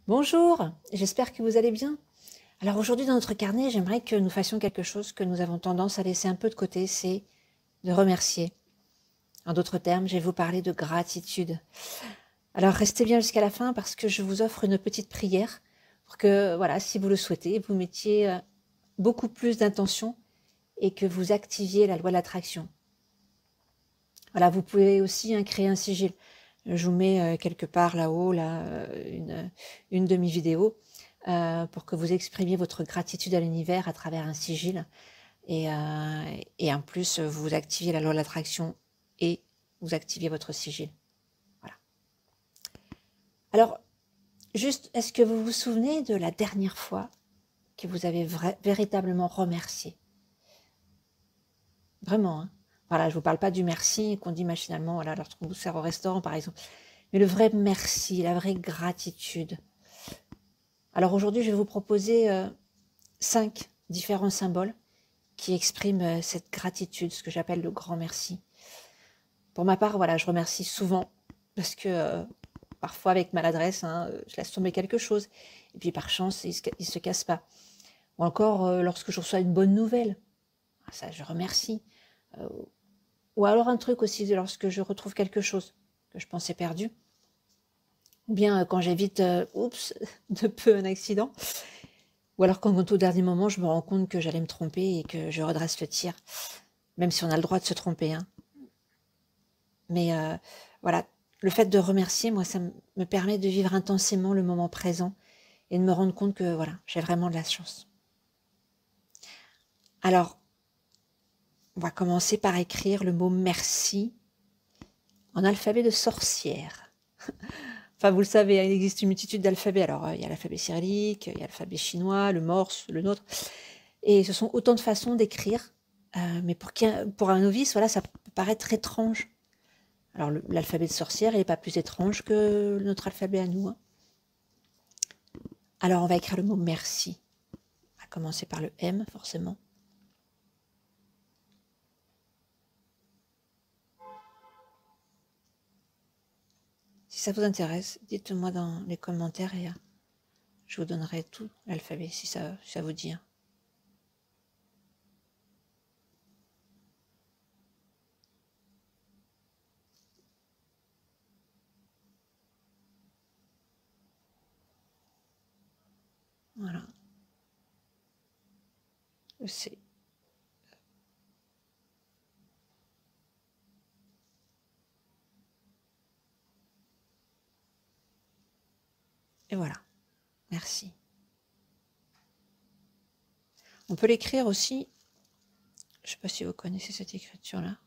Bonjour, j'espère que vous allez bien. Alors aujourd'hui dans notre carnet, j'aimerais que nous fassions quelque chose que nous avons tendance à laisser un peu de côté, c'est de remercier. En d'autres termes, je vais vous parler de gratitude. Alors restez bien jusqu'à la fin parce que je vous offre une petite prière pour que, voilà, si vous le souhaitez, vous mettiez beaucoup plus d'intention et que vous activiez la loi de l'attraction. Voilà, vous pouvez aussi créer un sigil. Je vous mets quelque part là-haut, une demi-vidéo pour que vous exprimiez votre gratitude à l'univers à travers un sigil. Et en plus, vous activiez la loi de l'attraction et vous activiez votre sigil. Voilà. Alors, juste, est-ce que vous vous souvenez de la dernière fois que vous avez véritablement remercié? Vraiment, hein. Voilà, je ne vous parle pas du merci qu'on dit machinalement, voilà, lorsqu'on vous sert au restaurant, par exemple. Mais le vrai merci, la vraie gratitude. Alors aujourd'hui, je vais vous proposer 5 différents symboles qui expriment cette gratitude, ce que j'appelle le grand merci. Pour ma part, voilà, je remercie souvent parce que parfois avec maladresse, je laisse tomber quelque chose et puis par chance, il se casse pas. Ou encore lorsque je reçois une bonne nouvelle, ça je remercie. Ou alors un truc aussi lorsque je retrouve quelque chose que je pensais perdu. Ou bien quand j'évite, de peu un accident. Ou alors quand au dernier moment, je me rends compte que j'allais me tromper et que je redresse le tir. Même si on a le droit de se tromper, hein. Mais voilà, le fait de remercier, moi, ça me permet de vivre intensément le moment présent et de me rendre compte que voilà, j'ai vraiment de la chance. Alors, on va commencer par écrire le mot merci en alphabet de sorcière. Enfin, vous le savez, il existe une multitude d'alphabets. Alors, il y a l'alphabet cyrillique, il y a l'alphabet chinois, le morse, le nôtre. Et ce sont autant de façons d'écrire. Mais pour un novice, voilà, ça peut paraître étrange. Alors, l'alphabet de sorcière, il n'est pas plus étrange que notre alphabet à nous, hein. Alors, on va écrire le mot merci. On va commencer par le M, forcément. Si ça vous intéresse, dites-moi dans les commentaires et je vous donnerai tout l'alphabet si ça vous dit. Voilà. Le C. Et voilà. Merci. On peut l'écrire aussi. Je ne sais pas si vous connaissez cette écriture-là.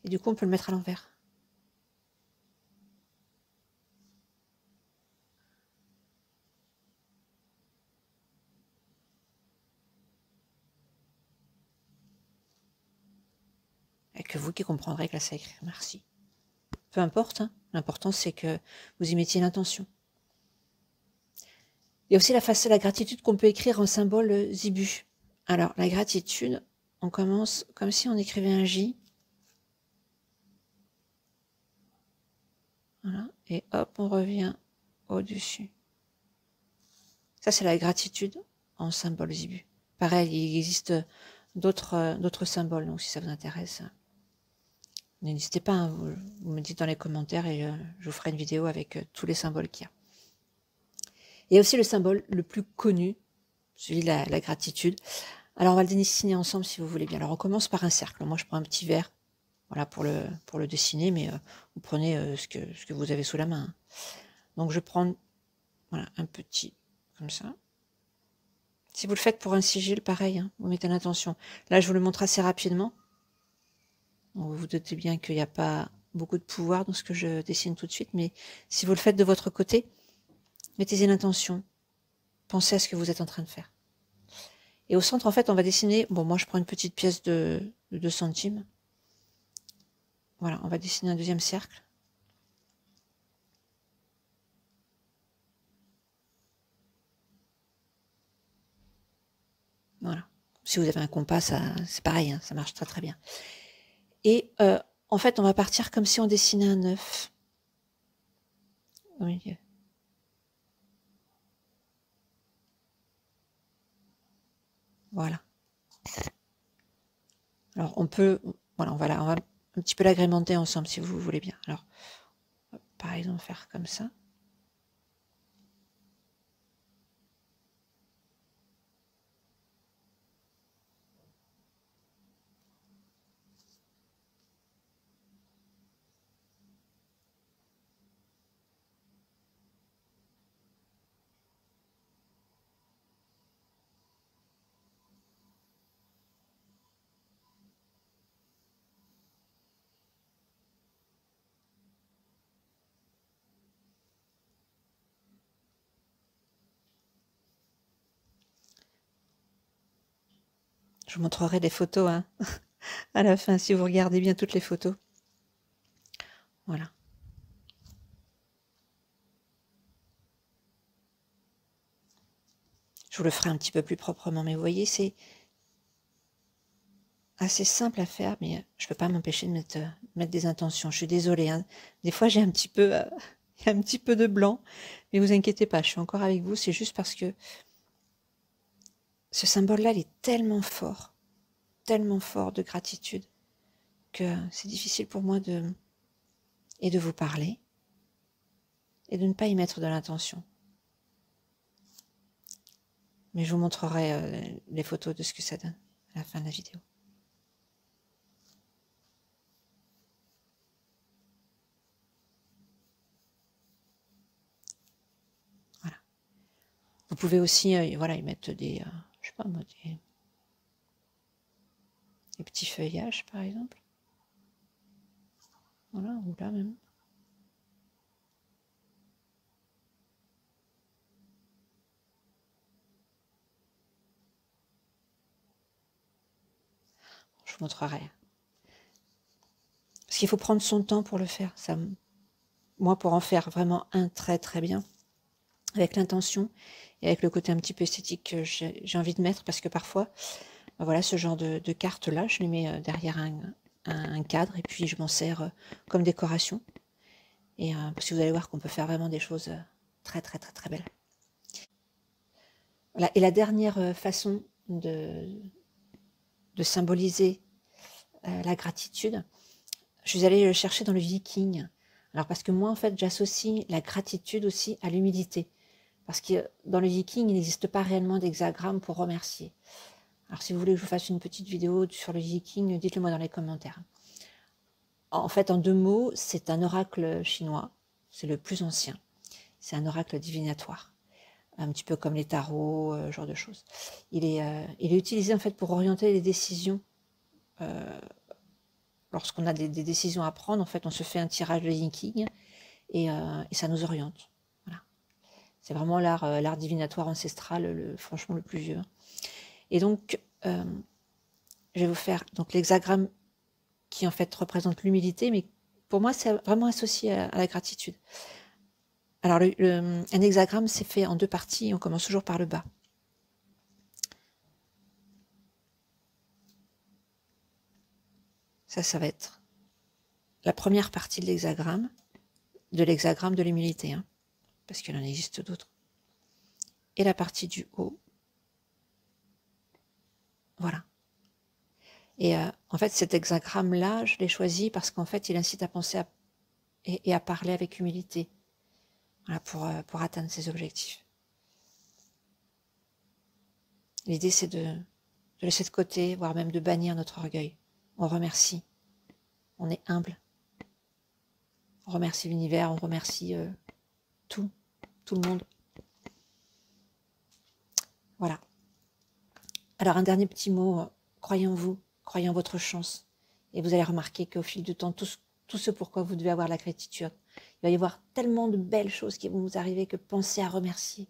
Et du coup, on peut le mettre à l'envers. Et que vous qui comprendrez que là, c'est écrire merci. Peu importe, hein. L'important, c'est que vous y mettiez l'intention. Il y a aussi la gratitude qu'on peut écrire en symbole Zibu. Alors, la gratitude, on commence comme si on écrivait un J. Voilà. Et hop, on revient au-dessus. Ça, c'est la gratitude en symbole Zibu. Pareil, il existe d'autres symboles, donc si ça vous intéresse, n'hésitez pas, hein, vous me dites dans les commentaires et je vous ferai une vidéo avec tous les symboles qu'il y a. Il y a aussi le symbole le plus connu, celui de la gratitude. Alors, on va le dessiner ensemble si vous voulez bien. Alors, on commence par un cercle. Moi, je prends un petit verre, voilà, pour le dessiner, mais vous prenez ce que vous avez sous la main, hein. Donc, je prends voilà, un petit, comme ça. Si vous le faites pour un sigil, pareil, hein, vous mettez l'intention. Là, je vous le montre assez rapidement. Donc, vous vous doutez bien qu'il n'y a pas beaucoup de pouvoir dans ce que je dessine tout de suite, mais si vous le faites de votre côté, mettez-y l'intention. Pensez à ce que vous êtes en train de faire. Et au centre, en fait, on va dessiner... Bon, moi, je prends une petite pièce de 2 centimes. Voilà, on va dessiner un deuxième cercle. Voilà. Si vous avez un compas, c'est pareil, hein, ça marche très très bien. Et en fait, on va partir comme si on dessinait un œuf au milieu. Voilà. Alors on peut, voilà, on va un petit peu l'agrémenter ensemble si vous voulez bien. Alors, par exemple, faire comme ça. Je vous montrerai des photos hein, à la fin, si vous regardez bien toutes les photos. Voilà. Je vous le ferai un petit peu plus proprement, mais vous voyez, c'est assez simple à faire, mais je ne peux pas m'empêcher de mettre des intentions. Je suis désolée. Hein. Des fois, j'ai un petit peu de blanc, mais vous inquiétez pas, je suis encore avec vous. C'est juste parce que ce symbole-là, il est tellement fort de gratitude, que c'est difficile pour moi de vous parler et de ne pas y mettre de l'intention. Mais je vous montrerai les photos de ce que ça donne à la fin de la vidéo. Voilà. Vous pouvez aussi voilà, y mettre des, je sais pas moi, des petits feuillages par exemple. Voilà, ou là même. Je vous montrerai. Parce qu'il faut prendre son temps pour le faire. Ça, moi, pour en faire vraiment un très très bien, avec l'intention et avec le côté un petit peu esthétique que j'ai envie de mettre, parce que parfois, ben voilà, ce genre de carte-là, je les mets derrière un cadre et puis je m'en sers comme décoration. Et parce que vous allez voir qu'on peut faire vraiment des choses très très très très belles. Voilà. Et la dernière façon de symboliser la gratitude, je suis allée le chercher dans le Viking. Alors parce que moi, en fait, j'associe la gratitude aussi à l'humilité. Parce que dans le Viking, il n'existe pas réellement d'hexagramme pour remercier. Alors si vous voulez que je vous fasse une petite vidéo sur le Viking, dites-le moi dans les commentaires. En fait, en 2 mots, c'est un oracle chinois. C'est le plus ancien. C'est un oracle divinatoire. Un petit peu comme les tarots, genre de choses. Il est utilisé en fait pour orienter les décisions. Lorsqu'on a des décisions à prendre, en fait, on se fait un tirage de Viking et ça nous oriente. Voilà. C'est vraiment l'art divinatoire ancestral, franchement le plus vieux. Et donc, je vais vous faire donc l'hexagramme qui en fait représente l'humilité, mais pour moi, c'est vraiment associé à la gratitude. Alors, un hexagramme, c'est fait en 2 parties, on commence toujours par le bas. Ça va être la première partie de l'hexagramme de l'humilité, hein, parce qu'il en existe d'autres. Et la partie du haut, voilà. Et en fait, cet hexagramme-là, je l'ai choisi parce qu'en fait, il incite à penser et à parler avec humilité, voilà, pour atteindre ses objectifs. L'idée, c'est de laisser de côté, voire même de bannir notre orgueil. On remercie, on est humble, on remercie l'univers, on remercie tout le monde. Voilà. Alors, un dernier petit mot, croyez en vous, croyez en votre chance, et vous allez remarquer qu'au fil du temps, tout ce pourquoi vous devez avoir la gratitude, il va y avoir tellement de belles choses qui vont vous arriver que pensez à remercier,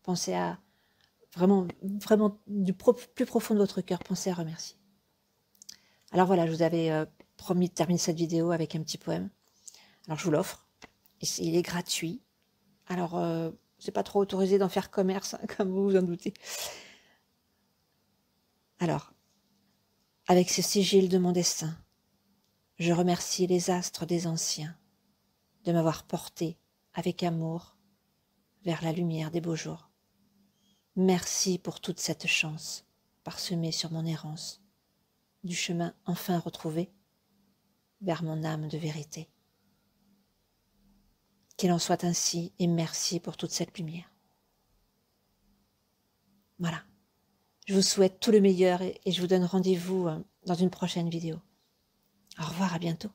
pensez à vraiment du plus profond de votre cœur, pensez à remercier. Alors voilà, je vous avais promis de terminer cette vidéo avec un petit poème. Alors je vous l'offre, il est gratuit. Alors c'est pas trop autorisé d'en faire commerce, hein, comme vous vous en doutez. Alors, avec ce sigil de mon destin, Je remercie les astres des anciens de m'avoir porté avec amour vers la lumière des beaux jours. Merci pour toute cette chance parsemée sur mon errance, du chemin enfin retrouvé vers mon âme de vérité. Qu'il en soit ainsi et merci pour toute cette lumière. Voilà. Je vous souhaite tout le meilleur et je vous donne rendez-vous dans une prochaine vidéo. Au revoir, à bientôt.